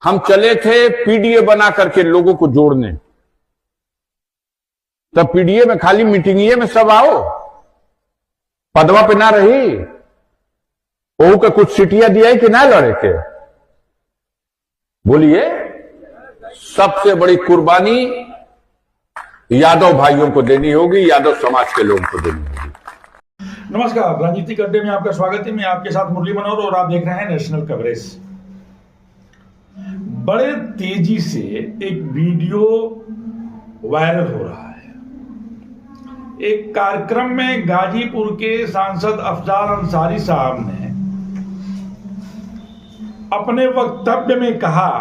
हम चले थे पीडीए बना करके लोगों को जोड़ने। तब पीडीए में खाली मीटिंगिए में सब आओ, पदवा पे ना रही ओहू के कुछ सीटियां दिया कि ना लड़े के। बोलिए, सबसे बड़ी कुर्बानी यादव भाइयों को देनी होगी, यादव समाज के लोगों को देनी होगी। नमस्कार, राजनीतिक अड्डे में आपका स्वागत है। मैं आपके साथ मुरली मनोहर और आप देख रहे हैं नेशनल कवरेज। बड़े तेजी से एक वीडियो वायरल हो रहा है। एक कार्यक्रम में गाजीपुर के सांसद अफजाल अंसारी साहब ने अपने वक्तव्य में कहा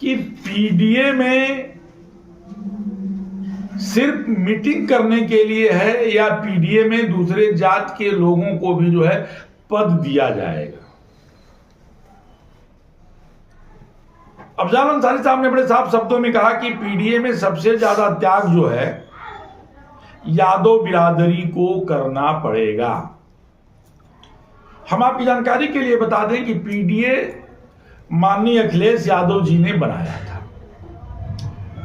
कि पीडीए में सिर्फ मीटिंग करने के लिए है या पीडीए में दूसरे जात के लोगों को भी जो है पद दिया जाएगा। अफजाल अंसारी साहब ने बड़े साफ शब्दों में कहा कि पीडीए में सबसे ज्यादा त्याग जो है यादव बिरादरी को करना पड़ेगा। हम आपकी जानकारी के लिए बता दें कि पीडीए माननीय अखिलेश यादव जी ने बनाया था।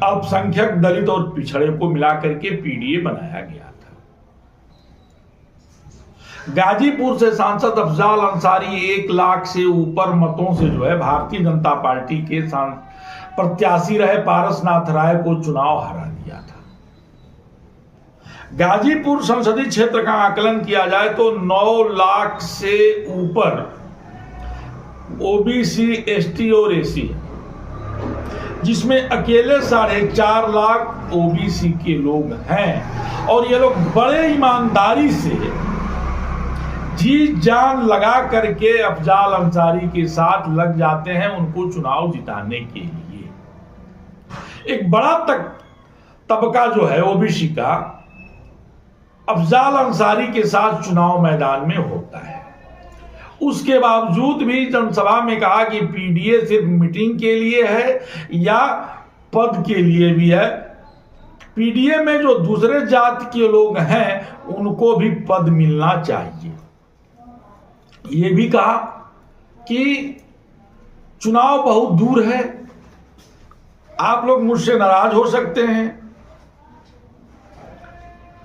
अल्पसंख्यक, दलित और पिछड़े को मिलाकर के पीडीए बनाया गया था। गाजीपुर से सांसद अफजाल अंसारी 1 लाख से ऊपर मतों से जो है भारतीय जनता पार्टी के प्रत्याशी रहे पारसनाथ राय को चुनाव हरा दिया था। गाजीपुर संसदीय क्षेत्र का आकलन किया जाए तो 9 लाख से ऊपर ओबीसी, एसटी और एसी, जिसमें अकेले 4.5 लाख ओबीसी के लोग हैं। और ये लोग बड़े ईमानदारी से जी जान लगा करके अफजाल अंसारी के साथ लग जाते हैं उनको चुनाव जिताने के लिए। एक बड़ा तबका जो है ओबीसी का अफजाल अंसारी के साथ चुनाव मैदान में होता है। उसके बावजूद भी जनसभा में कहा कि पीडीए सिर्फ मीटिंग के लिए है या पद के लिए भी है। पीडीए में जो दूसरे जात के लोग हैं उनको भी पद मिलना चाहिए। ये भी कहा कि चुनाव बहुत दूर है, आप लोग मुझसे नाराज हो सकते हैं,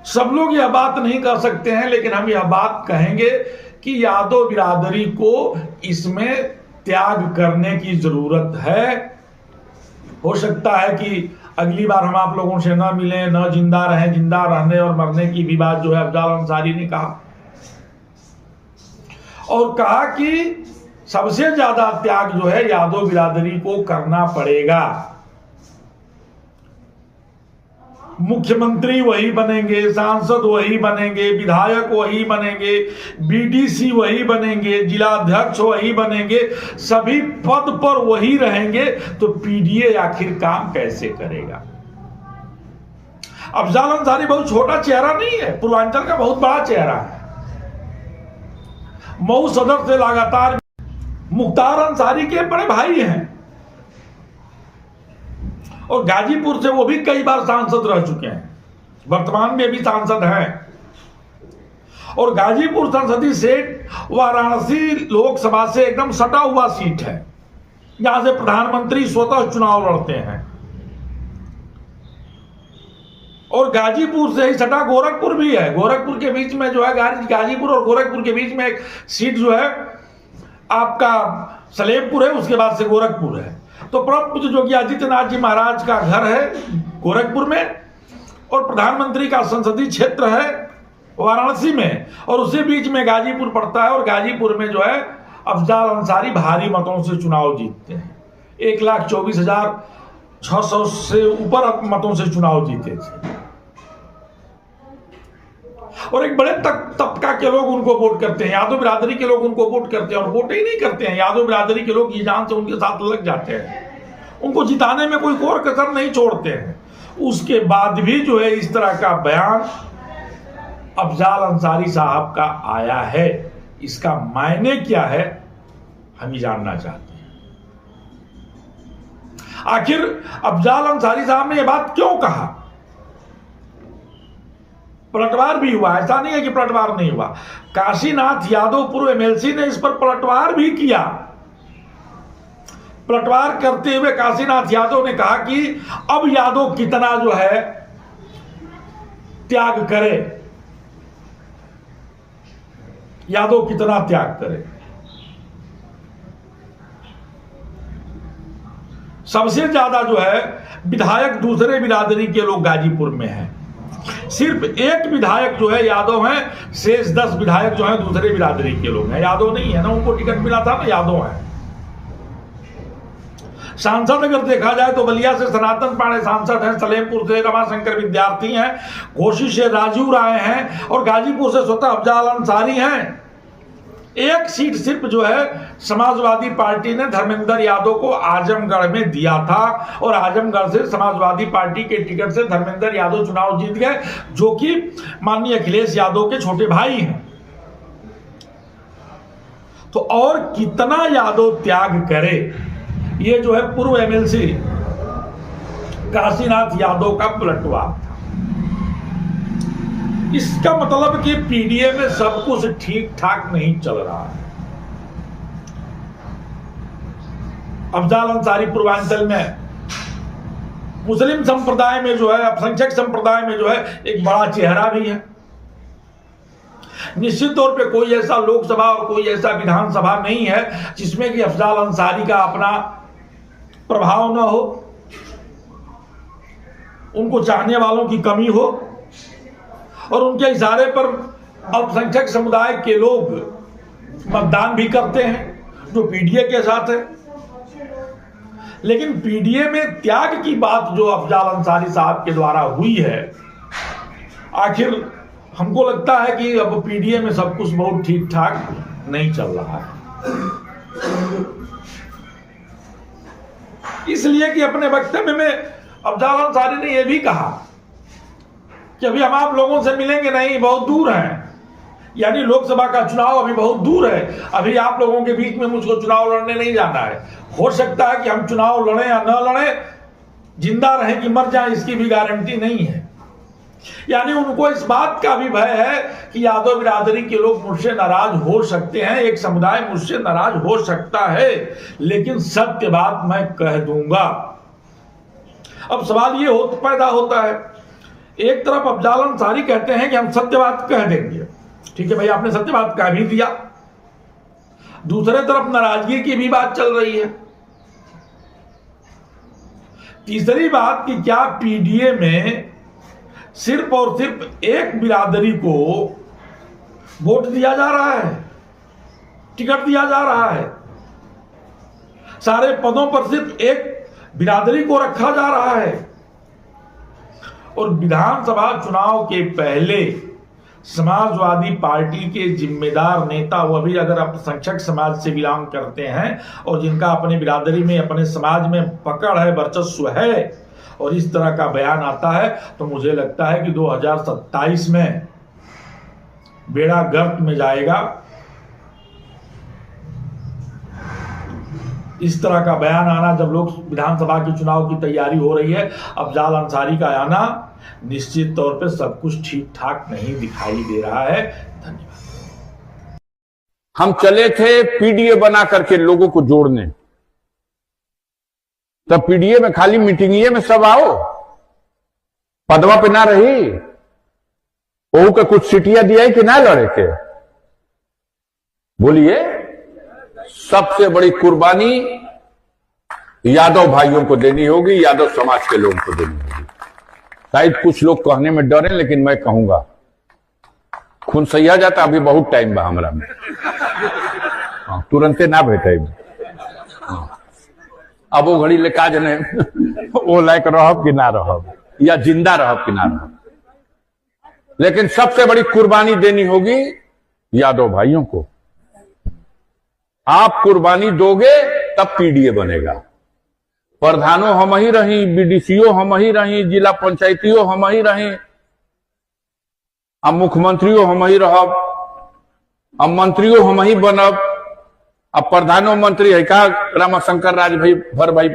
सब लोग यह बात नहीं कर सकते हैं, लेकिन हम यह बात कहेंगे कि यादव बिरादरी को इसमें त्याग करने की जरूरत है। हो सकता है कि अगली बार हम आप लोगों से न मिलें, न जिंदा रहें। जिंदा रहने और मरने की भी बात जो है अफजाल अंसारी ने कहा, और कहा कि सबसे ज्यादा त्याग जो है यादव बिरादरी को करना पड़ेगा। मुख्यमंत्री वही बनेंगे, सांसद वही बनेंगे, विधायक वही बनेंगे, बीडीसी वही बनेंगे, जिलाध्यक्ष वही बनेंगे, सभी पद पर वही रहेंगे, तो पीडीए आखिर काम कैसे करेगा? अफजाल अंसारी बहुत छोटा चेहरा नहीं है, पूर्वांचल का बहुत बड़ा चेहरा है। मऊ सदर से लगातार मुख्तार अंसारी के बड़े भाई हैं और गाजीपुर से वो भी कई बार सांसद रह चुके हैं, वर्तमान में भी सांसद हैं। और गाजीपुर संसदीय सीट वाराणसी लोकसभा से एकदम सटा हुआ सीट है, जहां से प्रधानमंत्री स्वतः चुनाव लड़ते हैं। और गाजीपुर से ही सटा गोरखपुर भी है। गोरखपुर के बीच में जो है गाजीपुर और गोरखपुर के बीच में एक सीट जो है आपका सलेमपुर है, उसके बाद से गोरखपुर है। तो परम पूज्य योगी आदित्यनाथ जी महाराज का घर है गोरखपुर में और प्रधानमंत्री का संसदीय क्षेत्र है वाराणसी में, और उसी बीच में गाजीपुर पड़ता है। और गाजीपुर में जो है अफजाल अंसारी भारी मतों से चुनाव जीतते हैं। 1,24,600 से ऊपर मतों से चुनाव जीते थे और एक बड़े तबका के लोग उनको वोट करते हैं। यादव बिरादरी के लोग उनको वोट करते हैं और वोट ही नहीं करते हैं। यादव बिरादरी के लोग ये जान से उनके साथ लग जाते हैं, उनको जिताने में कोई कोर कसर नहीं छोड़ते हैं। उसके बाद भी जो है इस तरह का बयान अफजाल अंसारी साहब का आया है, इसका मायने क्या है हम ही जानना चाहते हैं। आखिर अफजाल अंसारी साहब ने यह बात क्यों कहा? पलटवार भी हुआ, ऐसा नहीं है कि पलटवार नहीं हुआ। काशीनाथ यादव पूर्व एमएलसी ने इस पर पलटवार भी किया पलटवार करते हुए काशीनाथ यादव ने कहा कि अब यादव कितना जो है त्याग करे, यादव कितना त्याग करे। सबसे ज्यादा जो है विधायक दूसरे बिरादरी के लोग गाजीपुर में हैं। सिर्फ एक विधायक जो है यादव हैं, शेष 10 विधायक जो हैं दूसरे बिरादरी के लोग हैं। यादव नहीं है ना, उनको टिकट मिला था ना, यादव है। सांसद अगर देखा जाए तो बलिया से सनातन पांडे सांसद हैं, सलेमपुर से रमाशंकर विद्यार्थी हैं, घोसी से राजू राय हैं और गाजीपुर से स्वतः अफजाल अंसारी हैं। एक सीट सिर्फ जो है समाजवादी पार्टी ने धर्मेंद्र यादव को आजमगढ़ में दिया था और आजमगढ़ से समाजवादी पार्टी के टिकट से धर्मेंद्र यादव चुनाव जीत गए, जो कि माननीय अखिलेश यादव के छोटे भाई हैं। तो और कितना यादव त्याग करे, ये जो है पूर्व एमएलसी काशीनाथ यादव का पलटवार था। इसका मतलब कि पीडीए में सब कुछ ठीक ठाक नहीं चल रहा है। अफजाल अंसारी पूर्वांचल में मुस्लिम संप्रदाय में जो है, अल्पसंख्यक संप्रदाय में जो है एक बड़ा चेहरा भी है। निश्चित तौर पे कोई ऐसा लोकसभा और कोई ऐसा विधानसभा नहीं है जिसमें कि अफजाल अंसारी का अपना प्रभाव न हो, उनको चाहने वालों की कमी हो और उनके इशारे पर अल्पसंख्यक समुदाय के लोग मतदान भी करते हैं, जो पीडीए के साथ है। लेकिन पीडीए में त्याग की बात जो अफजाल अंसारी साहब के द्वारा हुई है, आखिर हमको लगता है कि अब पीडीए में सब कुछ बहुत ठीक ठाक नहीं चल रहा है। इसलिए कि अपने वक्तव्य में अफजाल अंसारी ने यह भी कहा कि अभी हम आप लोगों से मिलेंगे नहीं, बहुत दूर हैं, यानी लोकसभा का चुनाव अभी बहुत दूर है, अभी आप लोगों के बीच में मुझको चुनाव लड़ने नहीं जाना है। हो सकता है कि हम चुनाव लड़ें या न लड़ें, जिंदा रहें कि मर जाएं, इसकी भी गारंटी नहीं है। यानी उनको इस बात का भी भय है कि यादव बिरादरी के लोग मुझसे नाराज हो सकते हैं, एक समुदाय मुझसे नाराज हो सकता है, लेकिन सत्य बात मैं कह दूंगा। अब सवाल ये पैदा होता है, एक तरफ अफजाल अंसारी कहते हैं कि हम सत्य बात कह देंगे, ठीक है भाई, आपने सत्य बात कह भी दिया। दूसरे तरफ नाराजगी की भी बात चल रही है। तीसरी बात कि क्या पीडीए में सिर्फ और सिर्फ एक बिरादरी को वोट दिया जा रहा है, टिकट दिया जा रहा है, सारे पदों पर सिर्फ एक बिरादरी को रखा जा रहा है। और विधानसभा चुनाव के पहले समाजवादी पार्टी के जिम्मेदार नेता, वह भी अगर अल्पसंख्यक समाज से बिलोंग करते हैं और जिनका अपने बिरादरी में, अपने समाज में पकड़ है, वर्चस्व है, और इस तरह का बयान आता है, तो मुझे लगता है कि 2027 में बेड़ा गर्क में जाएगा। इस तरह का बयान आना, जब लोग विधानसभा के चुनाव की तैयारी हो रही है, अफजाल अंसारी का आना, निश्चित तौर पे सब कुछ ठीक ठाक नहीं दिखाई दे रहा है। धन्यवाद। हम चले थे पीडीए बना करके लोगों को जोड़ने, तब पीडीए में खाली मीटिंगिए में सब आओ, पदवा पे ना रही, ओहू का कुछ सीटियां दिया कि ना लड़े के। बोलिए, सबसे बड़ी कुर्बानी यादव भाइयों को देनी होगी, यादव समाज के लोगों को देनी होगी। शायद कुछ लोग कहने में डरे, लेकिन मैं कहूंगा, खून सही जाता, अभी बहुत टाइम बा हमरा में, तुरंते ना भेटे। अब वो घड़ी ले का जने वो लायक रहब कि ना रहब, या जिंदा रहब कि ना रहब, लेकिन सबसे बड़ी कुर्बानी देनी होगी यादव भाइयों को। आप कुर्बानी दोगे तब पीडीए बनेगा। प्रधानों हम ही रही, बीडीसीओ हम ही रही, जिला पंचायतियों हम ही रही, अब मुख्यमंत्रियों हम ही रहब, अब मंत्रियों हम ही बनब, अब प्रधानमंत्री है का रामाशंकर राज भाई भर भाई